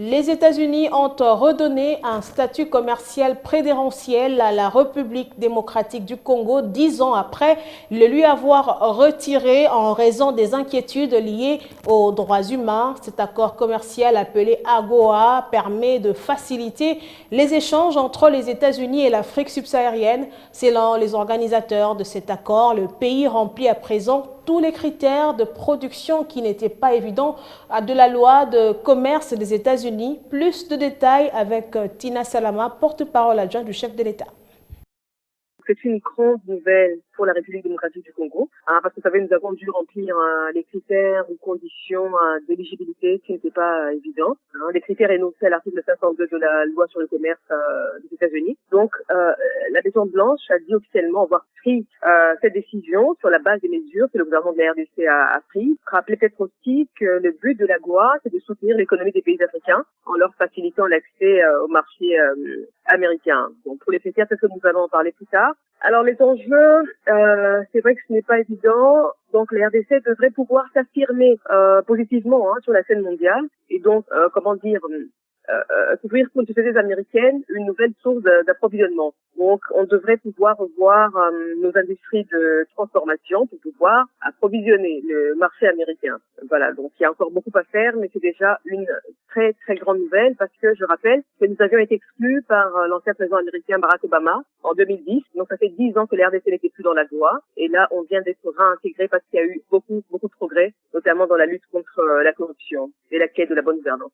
Les États-Unis ont redonné un statut commercial préférentiel à la République démocratique du Congo 10 ans après le lui avoir retiré en raison des inquiétudes liées aux droits humains. Cet accord commercial appelé AGOA permet de faciliter les échanges entre les États-Unis et l'Afrique subsaharienne. Selon les organisateurs de cet accord, le pays remplit à présent tous les critères de production qui n'étaient pas évidents de la loi de commerce des États-Unis. Plus de détails avec Tina Salama, porte-parole adjointe du chef de l'État. C'est une grande nouvelle pour la République démocratique du Congo, parce que vous savez, nous avons dû remplir les critères ou conditions d'éligibilité qui n'étaient pas évidents. Les critères énoncés à l'article 502 de la loi sur le commerce des États-Unis. Donc, la Maison Blanche a dit officiellement avoir pris cette décision sur la base des mesures que le gouvernement de la RDC a pris. Rappelez peut-être aussi que le but de la GOA, c'est de soutenir l'économie des pays africains en leur facilitant l'accès au marché américain. Donc, pour les critères, c'est ce que nous allons en parler plus tard. Alors les enjeux, c'est vrai que ce n'est pas évident. Donc les RDC devraient pouvoir s'affirmer positivement sur la scène mondiale et donc s'ouvrir pour les sociétés américaines une nouvelle source d'approvisionnement. Donc on devrait pouvoir revoir nos industries de transformation pour pouvoir approvisionner le marché américain. Voilà, donc il y a encore beaucoup à faire, mais c'est déjà une très très grande nouvelle parce que je rappelle que nous avions été exclus par l'ancien président américain Barack Obama en 2010. Donc ça fait 10 ans que les RDC n'étaient plus dans la loi et là on vient d'être réintégré parce qu'il y a eu beaucoup de progrès, notamment dans la lutte contre la corruption et la quête de la bonne gouvernance.